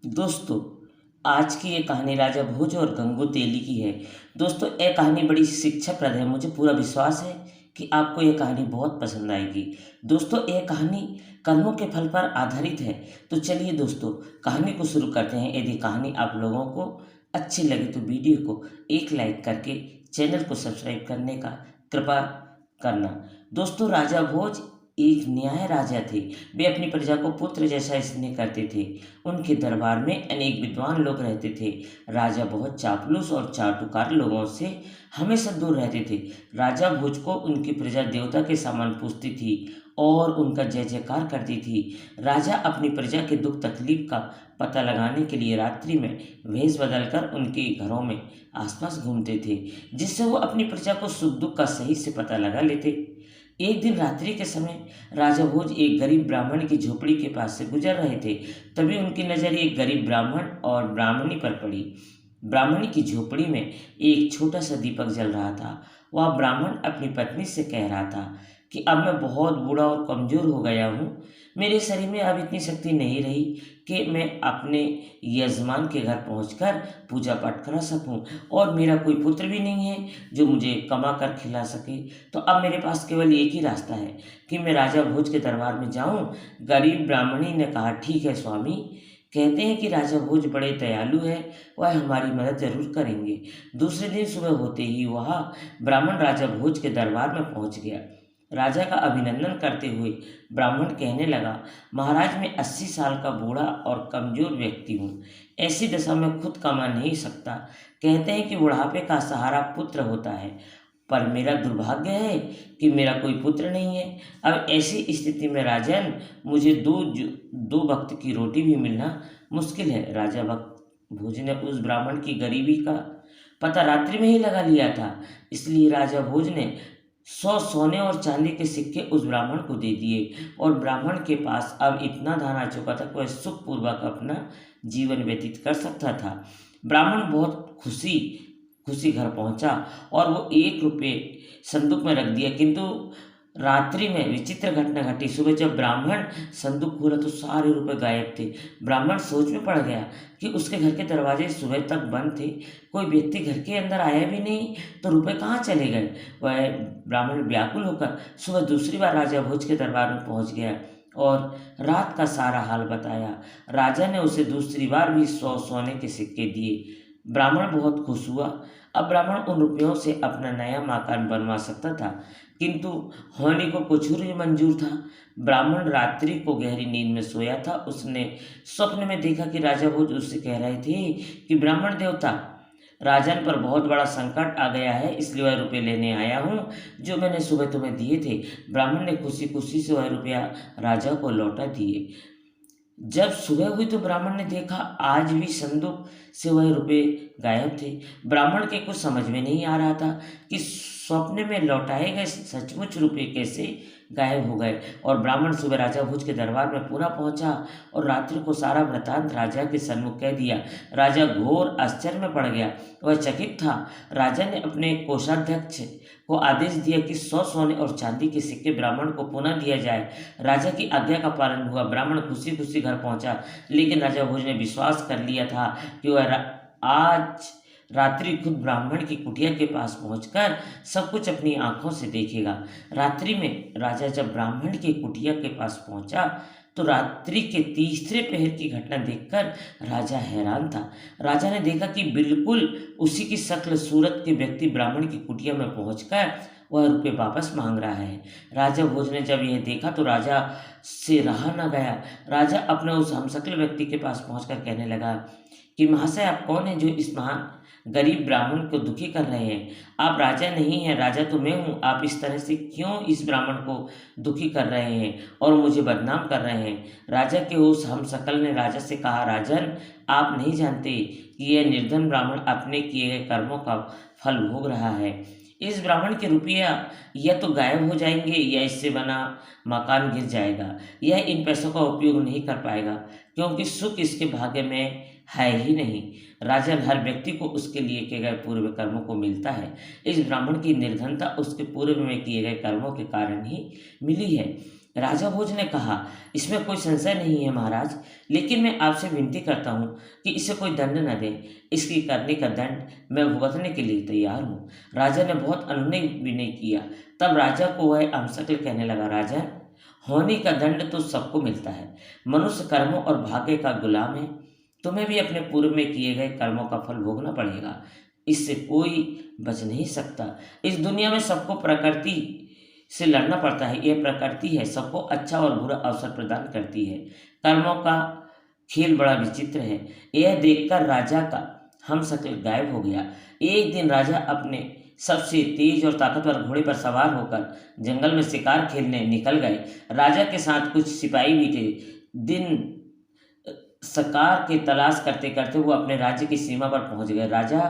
दोस्तों, आज की ये कहानी राजा भोज और गंगू तेली की है। दोस्तों, ये कहानी बड़ी शिक्षाप्रद है। मुझे पूरा विश्वास है कि आपको ये कहानी बहुत पसंद आएगी। दोस्तों, ये कहानी कर्मों के फल पर आधारित है। तो चलिए दोस्तों, कहानी को शुरू करते हैं। यदि कहानी आप लोगों को अच्छी लगे तो वीडियो को एक लाइक करके चैनल को सब्सक्राइब करने का कृपा करना। दोस्तों, राजा भोज एक न्याय राजा थे। वे अपनी प्रजा को पुत्र जैसा स्नेह करते थे। उनके दरबार में अनेक विद्वान लोग रहते थे। राजा बहुत चापलूस और चाटुकार लोगों से हमेशा दूर रहते थे। राजा भोज को उनकी प्रजा देवता के समान पूजती थी और उनका जय जयकार करती थी। राजा अपनी प्रजा के दुख तकलीफ का पता लगाने के लिए रात्रि में वेश बदलकर उनके घरों में आसपास घूमते थे, जिससे वो अपनी प्रजा को सुख दुख का सही से पता लगा लेते। एक दिन रात्रि के समय राजा भोज एक गरीब ब्राह्मण की झोपड़ी के पास से गुजर रहे थे। तभी उनकी नज़र एक गरीब ब्राह्मण और ब्राह्मणी पर पड़ी। ब्राह्मणी की झोपड़ी में एक छोटा सा दीपक जल रहा था। वह ब्राह्मण अपनी पत्नी से कह रहा था कि अब मैं बहुत बूढ़ा और कमज़ोर हो गया हूँ। मेरे शरीर में अब इतनी शक्ति नहीं रही कि मैं अपने यजमान के घर पहुंचकर पूजा पाठ करा सकूं, और मेरा कोई पुत्र भी नहीं है जो मुझे कमा कर खिला सके। तो अब मेरे पास केवल एक ही रास्ता है कि मैं राजा भोज के दरबार में जाऊं। गरीब ब्राह्मणी ने कहा, ठीक है स्वामी, कहते हैं कि राजा भोज बड़े दयालु है, वह हमारी मदद जरूर करेंगे। दूसरे दिन सुबह होते ही वह ब्राह्मण राजा भोज के दरबार में पहुंच गया। राजा का अभिनंदन करते हुए ब्राह्मण कहने लगा, महाराज, मैं 80 साल का बूढ़ा और कमजोर व्यक्ति हूँ। ऐसी दशा में खुद कमा नहीं सकता। कहते हैं कि बुढ़ापे का सहारा पुत्र होता है, पर मेरा दुर्भाग्य है कि मेरा कोई पुत्र नहीं है। अब ऐसी स्थिति में राजन, मुझे दो वक्त की रोटी भी मिलना मुश्किल है। राजा भक्त भोज ने उस ब्राह्मण की गरीबी का पता रात्रि में ही लगा लिया था। इसलिए राजा भोज ने 100 सोने और चांदी के सिक्के उस ब्राह्मण को दे दिए, और ब्राह्मण के पास अब इतना धन आ चुका था कि वह सुखपूर्वक अपना जीवन व्यतीत कर सकता था। ब्राह्मण बहुत खुशी खुशी घर पहुंचा और वो 1 रुपये संदूक में रख दिया, किंतु रात्रि में विचित्र घटना घटी। सुबह जब ब्राह्मण संदूक खोला तो सारे रुपए गायब थे। ब्राह्मण सोच में पड़ गया कि उसके घर के दरवाजे सुबह तक बंद थे, कोई व्यक्ति घर के अंदर आया भी नहीं, तो रुपए कहाँ चले गए। वह ब्राह्मण व्याकुल होकर सुबह दूसरी बार राजा भोज के दरबार में पहुंच गया और रात का सारा हाल बताया। राजा ने उसे दूसरी बार भी 100 सोने के सिक्के दिए। ब्राह्मण बहुत खुश हुआ। अब ब्राह्मण उन रुपयों से अपना नया मकान बनवा सकता था, किंतु होनी को कुछ ही मंजूर था। ब्राह्मण रात्रि को गहरी नींद में सोया था। उसने स्वप्न में देखा कि राजा भोज उससे कह रहे थे कि ब्राह्मण देवता, राजन पर बहुत बड़ा संकट आ गया है, इसलिए वह रुपये लेने आया हूँ जो मैंने सुबह तुम्हें दिए थे। ब्राह्मण ने खुशी खुशी से वह रुपया राजा को लौटा दिए। जब सुबह हुई तो ब्राह्मण ने देखा आज भी संदूक से वह रुपये गायब थे। ब्राह्मण के कुछ समझ में नहीं आ रहा था कि स्वप्न में लौटाए गए सचमुच रुपये कैसे गायब हो गए। और ब्राह्मण सुबह राजा भोज के दरबार में पूरा पहुंचा और रात्रि को सारा वृतांत राजा के सन्मुख कह दिया। राजा घोर आश्चर्य में पड़ गया, वह चकित था। राजा ने अपने कोषाध्यक्ष को आदेश दिया कि 100 सोने और चांदी के सिक्के ब्राह्मण को पुनः दिया जाए। राजा की आज्ञा का पालन हुआ। ब्राह्मण खुशी खुशी घर पहुंचा, लेकिन राजा भोज ने विश्वास कर लिया था कि वह आज रात्रि खुद ब्राह्मण की कुटिया के पास पहुंचकर सब कुछ अपनी आंखों से देखेगा। रात्रि में राजा जब ब्राह्मण की कुटिया के पास पहुंचा तो रात्रि के तीसरे पहर की घटना देखकर राजा हैरान था। राजा ने देखा कि बिल्कुल उसी की शक्ल सूरत के व्यक्ति ब्राह्मण की कुटिया में पहुंचकर वह रुपये वापस मांग रहा है। राजा भोज ने जब यह देखा तो राजा से रहा न गया। राजा अपने उस हमशक्ल व्यक्ति के पास पहुंचकर कहने लगा कि महाशय, आप कौन हैं जो इस महान गरीब ब्राह्मण को दुखी कर रहे हैं। आप राजा नहीं हैं, राजा तो मैं हूँ। आप इस तरह से क्यों इस ब्राह्मण को दुखी कर रहे हैं और मुझे बदनाम कर रहे हैं। राजा के उस हमशक्ल ने राजा से कहा, राजन, आप नहीं जानते कि यह निर्धन ब्राह्मण अपने किए गए कर्मों का फल भोग रहा है। इस ब्राह्मण के रुपया या तो गायब हो जाएंगे या इससे बना मकान गिर जाएगा। यह इन पैसों का उपयोग नहीं कर पाएगा, क्योंकि सुख इसके भाग्य में है ही नहीं। राजन, हर व्यक्ति को उसके लिए किए गए पूर्व कर्मों को मिलता है। इस ब्राह्मण की निर्धनता उसके पूर्व में किए गए कर्मों के कारण ही मिली है। राजा भोज ने कहा, इसमें कोई संशय नहीं है महाराज, लेकिन मैं आपसे विनती करता हूँ कि इसे कोई दंड न दें। इसकी करने का दंड मैं भुगतने के लिए तैयार हूँ। राजा ने बहुत अनुनय विनय किया। तब राजा को वह अमशक्ल कहने लगा, राजा, होनी का दंड तो सबको मिलता है। मनुष्य कर्मों और भाग्य का गुलाम है। तुम्हें भी अपने पूर्व में किए गए कर्मों का फल भोगना पड़ेगा। इससे कोई बच नहीं सकता। इस दुनिया में सबको प्रकृति से लड़ना पड़ता है। यह प्रकृति है, सबको अच्छा और बुरा अवसर प्रदान करती है। कर्मों का खेल बड़ा विचित्र है। यह देखकर राजा का हमशक्ल गायब हो गया। एक दिन राजा अपने सबसे तेज और ताकतवर घोड़े पर सवार होकर जंगल में शिकार खेलने निकल गए। राजा के साथ कुछ सिपाही भी थे। दिन शिकार की तलाश करते करते वो अपने राज्य की सीमा पर पहुंच गए। राजा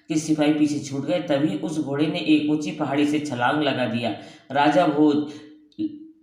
के सिपाही पीछे छूट गए। तभी उस घोड़े ने एक ऊंची पहाड़ी से छलांग लगा दिया। राजा भोज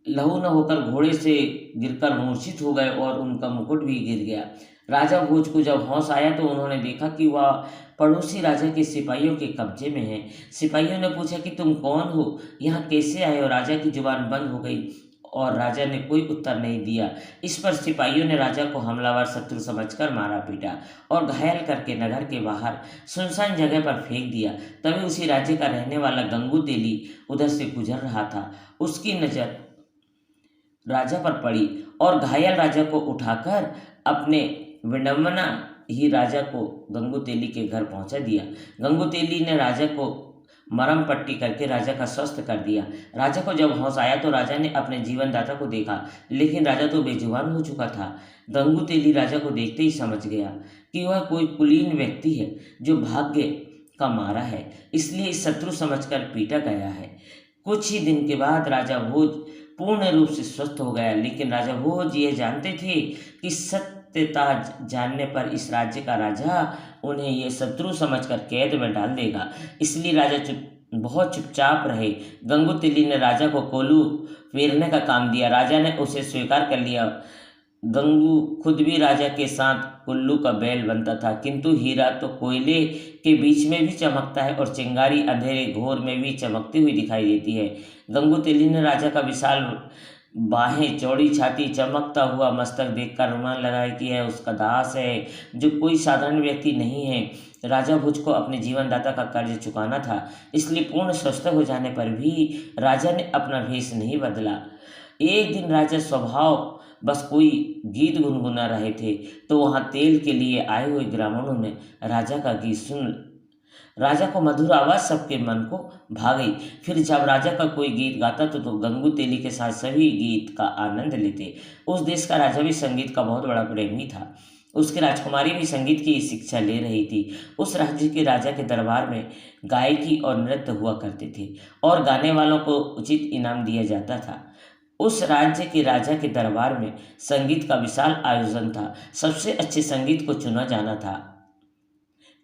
लहू न होकर घोड़े से गिरकर मूर्छित हो गए और उनका मुकुट भी गिर गया। राजा भोज को जब होश आया तो उन्होंने देखा कि वह पड़ोसी राजा के सिपाहियों के कब्जे में है। सिपाहियों ने पूछा कि तुम कौन हो, यहाँ कैसे आए हो? राजा की जुबान बंद हो गई और राजा ने कोई उत्तर नहीं दिया। इस पर सिपाहियों ने राजा को हमलावर शत्रु समझकर मारा पीटा और घायल करके नगर के बाहर सुनसान जगह पर फेंक दिया। तभी उसी राज्य का रहने वाला गंगू तेली उधर से गुजर रहा था। उसकी नज़र राजा पर पड़ी और घायल राजा को उठाकर अपने विडंबना ही राजा को गंगू तेली के घर पहुंचा दिया। गंगू तेली ने राजा को मरम पट्टी करके राजा का स्वस्थ कर दिया। राजा को जब होश आया तो राजा ने अपने जीवनदाता को देखा, लेकिन राजा तो बेजुबान हो चुका था। गंगू तेली राजा को देखते ही समझ गया कि वह कोई कुलीन व्यक्ति है जो भाग्य का मारा है, इसलिए इस शत्रु समझकर पीटा गया है। कुछ ही दिन के बाद राजा भोज पूर्ण रूप से स्वस्थ हो गया, लेकिन राजा भोज ये जानते थे कि सत्यता जानने पर इस राज्य का राजा उन्हें ये शत्रु समझकर कैद में डाल देगा। इसलिए राजा बहुत चुपचाप रहे। गंगू तेली ने राजा को कोल्हू फेरने का काम दिया। राजा ने उसे स्वीकार कर लिया। गंगू खुद भी राजा के साथ कुल्लू का बैल बनता था, किंतु हीरा तो कोयले के बीच में भी चमकता है और चिंगारी अंधेरे घोर में भी चमकती हुई दिखाई देती है। गंगू तेली ने राजा का विशाल बाहें, चौड़ी छाती, चमकता हुआ मस्तक देखकर अनुमान लगाया कि यह उसका दास है, जो कोई साधारण व्यक्ति नहीं है। राजा भोज को अपने जीवनदाता का कर्ज चुकाना था, इसलिए पूर्ण स्वस्थ हो जाने पर भी राजा ने अपना भेष नहीं बदला। एक दिन राजा स्वभाव बस कोई गीत गुनगुना रहे थे, तो वहाँ तेल के लिए आए हुए ग्रामीणों ने राजा का गीत सुन राजा को मधुर आवाज़ सबके मन को भा गई। फिर जब राजा का कोई गीत गाता तो गंगू तेली के साथ सभी गीत का आनंद लेते। उस देश का राजा भी संगीत का बहुत बड़ा प्रेमी था। उसकी राजकुमारी भी संगीत की शिक्षा ले रही थी। उस राज्य के राजा के दरबार में गायकी और नृत्य हुआ करते थे और गाने वालों को उचित इनाम दिया जाता था। उस राज्य के राजा के दरबार में संगीत का विशाल आयोजन था। सबसे अच्छे संगीत को चुना जाना था।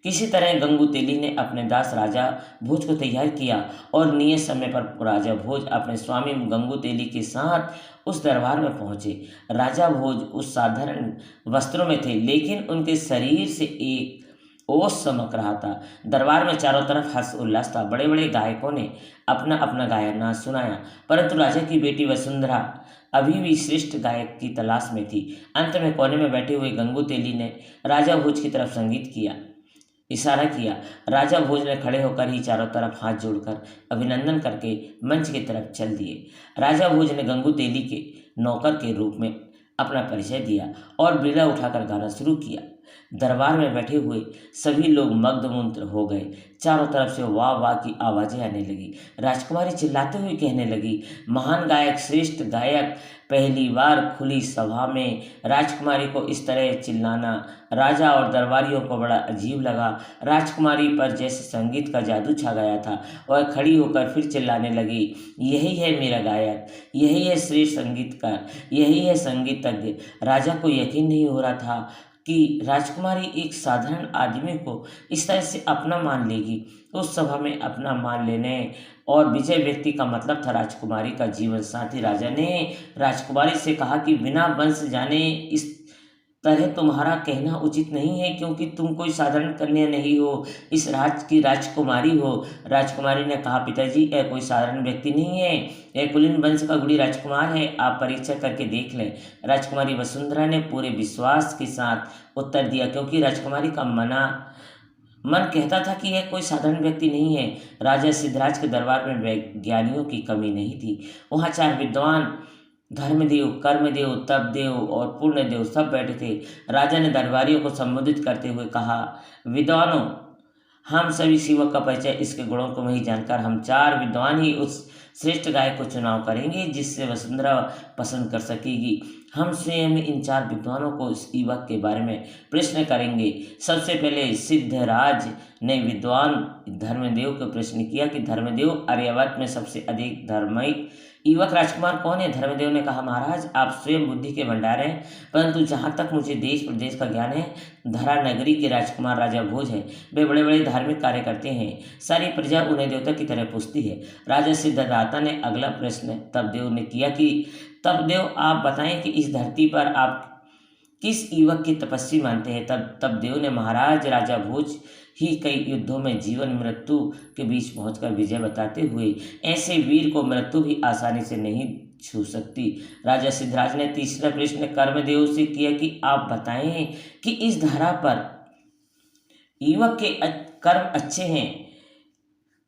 किसी तरह गंगू तेली ने अपने दास राजा भोज को तैयार किया और नियत समय पर राजा भोज अपने स्वामी गंगू तेली के साथ उस दरबार में पहुंचे। राजा भोज उस साधारण वस्त्रों में थे, लेकिन उनके शरीर से एक ओस चमक रहा था। दरबार में चारों तरफ हर्ष उल्लास था। बड़े बड़े गायकों ने अपना अपना गायन सुनाया, परंतु राजा की बेटी वसुंधरा अभी भी श्रेष्ठ गायक की तलाश में थी। अंत में कोने में बैठे हुए गंगू तेली ने राजा भोज की तरफ इशारा किया। राजा भोज ने खड़े होकर ही चारों तरफ हाथ जोड़कर अभिनंदन करके मंच की तरफ चल दिए। राजा भोज ने गंगू तेली के नौकर के रूप में अपना परिचय दिया और बीड़ा उठाकर गाना शुरू किया। दरबार में बैठे हुए सभी लोग मग्नमुग्ध हो गए। चारों तरफ से वाह वाह की आवाज़ें आने लगी। राजकुमारी चिल्लाते हुए कहने लगी, महान गायक, श्रेष्ठ गायक। पहली बार खुली सभा में राजकुमारी को इस तरह चिल्लाना राजा और दरबारियों को बड़ा अजीब लगा। राजकुमारी पर जैसे संगीत का जादू छा गया था। वह खड़ी होकर फिर चिल्लाने लगी, यही है मेरा गायक, यही है श्रेष्ठ संगीतकार, यही है संगीतज्ञ। राजा को यकीन नहीं हो रहा था कि राजकुमारी एक साधारण आदमी को इस तरह से अपना मान लेगी। उस सभा में अपना मान लेने और विजय व्यक्ति का मतलब था राजकुमारी का जीवन साथी। राजा ने राजकुमारी से कहा कि बिना वंश जाने इस तरह तुम्हारा कहना उचित नहीं है, क्योंकि तुम कोई साधारण कन्या नहीं हो, इस राज की राजकुमारी हो। राजकुमारी ने कहा, पिताजी यह कोई साधारण व्यक्ति नहीं है, यह कुलीन वंश का गुड़ी राजकुमार है, आप परीक्षा करके देख लें। राजकुमारी वसुंधरा ने पूरे विश्वास के साथ उत्तर दिया, क्योंकि राजकुमारी का मन कहता था कि यह कोई साधारण व्यक्ति नहीं है। राजा सिद्धराज के दरबार में वैज्ञानियों की कमी नहीं थी। वहाँ 4 विद्वान, धर्मदेव, कर्मदेव, तपदेव और पूर्णदेव सब बैठे थे। राजा ने दरबारियों को संबोधित करते हुए कहा, विद्वानों, हम सभी शिवक का परिचय, इसके गुणों को नहीं जानकर हम 4 विद्वान ही उस श्रेष्ठ गाय को चुनाव करेंगे जिससे वसुंधरा पसंद कर सकेगी। हम स्वयं इन 4 विद्वानों को इस युवक के बारे में प्रश्न करेंगे। सबसे पहले सिद्धराज ने विद्वान धर्मदेव को प्रश्न किया कि धर्मदेव, आर्यावर्त में सबसे अधिक धार्मिक युवक राजकुमार कौन है? धर्मदेव ने कहा, महाराज आप स्वयं बुद्धि के भंडार हैं, परंतु जहाँ तक मुझे देश प्रदेश का ज्ञान है, धरा नगरी के राजकुमार राजा भोज है। वे बड़े बड़े धार्मिक कार्य करते हैं, सारी प्रजा उन्हें देवता की तरह पूजती है। राजा सिद्धदाता ने अगला प्रश्न तपदेव ने किया कि तपदेव आप बताएं कि इस धरती पर आप किस युवक की तपस्वी मानते हैं? तब तपदेव ने महाराज राजा भोज ही कई युद्धों में जीवन मृत्यु के बीच पहुंचकर विजय बताते हुए ऐसे वीर को मृत्यु भी आसानी से नहीं छू सकती। राजा सिद्धराज ने तीसरा प्रश्न कर्मदेव से किया कि आप बताएं कि इस धरा पर युवक के कर्म अच्छे हैं।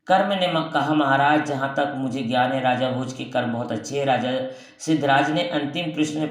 कर्म ने कहा, महाराज जहाँ तक मुझे ज्ञान है, राजा भोज के कर्म बहुत अच्छे हैं। राजा सिद्धराज ने अंतिम प्रश्न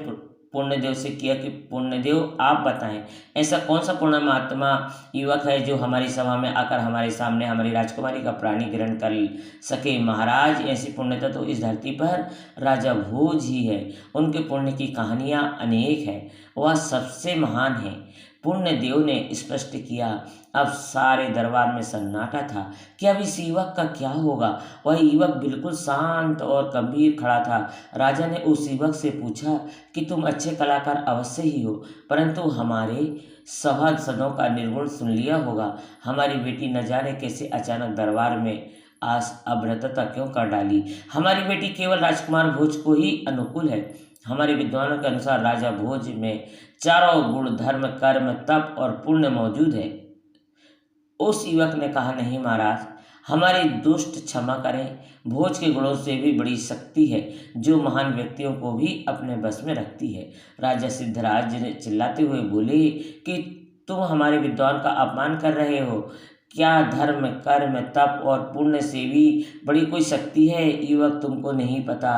पूर्णदेव से किया कि पूर्णदेव आप बताएं, ऐसा कौन सा पूर्ण महात्मा युवक है जो हमारी सभा में आकर हमारे सामने हमारी राजकुमारी का प्राणी ग्रहण कर सके? महाराज ऐसी पुण्यता तो इस धरती पर राजा भोज ही है, उनके पुण्य की कहानियाँ अनेक हैं, वह सबसे महान है। पूर्णदेव ने स्पष्ट किया। अब सारे दरबार में सन्नाटा था कि अब इस युवक का क्या होगा। वह युवक बिल्कुल शांत और गंभीर खड़ा था। राजा ने उस युवक से पूछा कि तुम अच्छे कलाकार अवश्य ही हो, परंतु हमारे सभासदों का निर्गुण सुन लिया होगा। हमारी बेटी न जाने कैसे अचानक दरबार में अभद्रता क्यों कर डाली। हमारी बेटी केवल राजकुमार भोज को ही अनुकूल है। हमारे विद्वानों के अनुसार राजा भोज में चारों गुण, धर्म, कर्म, तप और पुण्य मौजूद है। उस युवक ने कहा, नहीं महाराज, हमारे दुष्ट क्षमा करें, भोज के गुणों से भी बड़ी शक्ति है जो महान व्यक्तियों को भी अपने बस में रखती है। राजा सिद्धराज ने चिल्लाते हुए बोले कि तुम हमारे विद्वान का अपमान कर रहे हो। क्या धर्म, कर्म, तप और पुण्य से भी बड़ी कोई शक्ति है? युवक, तुमको नहीं पता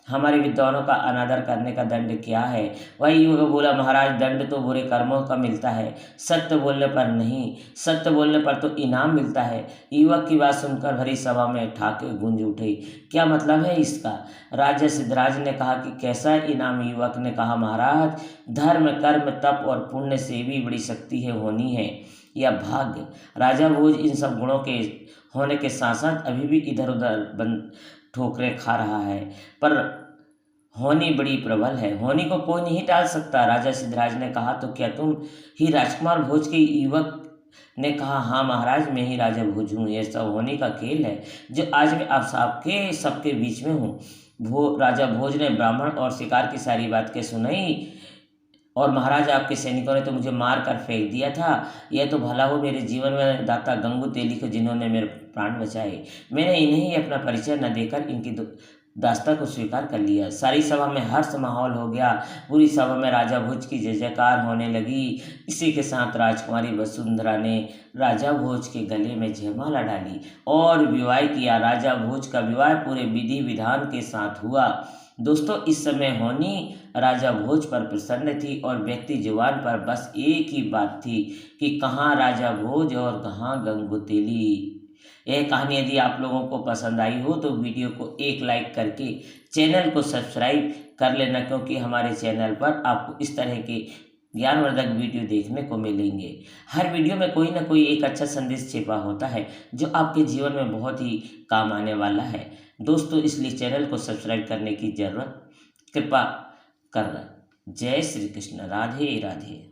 हमारे विद्वानों का अनादर करने का दंड क्या है? वही युवक बोला, महाराज दंड तो बुरे कर्मों का मिलता है, सत्य बोलने पर नहीं, सत्य बोलने पर तो इनाम मिलता है। युवक की बात सुनकर भरी सभा में ठाके गूंज उठे। क्या मतलब है इसका? राजा सिद्धराज ने कहा कि कैसा इनाम? युवक ने कहा, महाराज धर्म, कर्म, तप और पुण्य से भी बड़ी शक्ति है, होनी है या भाग्य। राजा भोज इन सब गुणों के होने के साथ साथ अभी भी इधर उधर ठोकरें खा रहा है, पर होनी बड़ी प्रबल है, होनी को कोई नहीं टाल सकता। राजा सिद्धराज ने कहा, तो क्या तुम ही राजकुमार भोज के? युवक ने कहा, हाँ महाराज, मैं ही राजा भोज हूँ। यह सब होनी का खेल है जो आज मैं आप सबके बीच में हूँ। राजा भोज ने ब्राह्मण और शिकार की सारी बात के सुनाई। और महाराज, आपके सैनिकों ने तो मुझे मार कर फेंक दिया था। यह तो भला हो मेरे जीवन में दाता गंगू तेली को, जिन्होंने मेरे प्राण बचाए। मैंने इन्हें ही अपना परिचय न देकर इनकी दास्ता को स्वीकार कर लिया। सारी सभा में हर्ष माहौल हो गया। पूरी सभा में राजा भोज की जय जयकार होने लगी। इसी के साथ राजकुमारी वसुंधरा ने राजा भोज के गले में जयमाला डाली और विवाह किया। राजा भोज का विवाह पूरे विधि विधान के साथ हुआ। दोस्तों, इस समय होनी राजा भोज पर प्रसन्न थी और व्यक्ति जुबान पर बस एक ही बात थी कि कहाँ राजा भोज और कहाँ गंगू तेली। यह कहानी यदि आप लोगों को पसंद आई हो तो वीडियो को एक लाइक करके चैनल को सब्सक्राइब कर लेना, क्योंकि हमारे चैनल पर आपको इस तरह के ज्ञानवर्धक वीडियो देखने को मिलेंगे। हर वीडियो में कोई ना कोई एक अच्छा संदेश छिपा होता है जो आपके जीवन में बहुत ही काम आने वाला है दोस्तों, इसलिए चैनल को सब्सक्राइब करने की जरूरत कृपा करना। जय श्री कृष्ण। राधे राधे।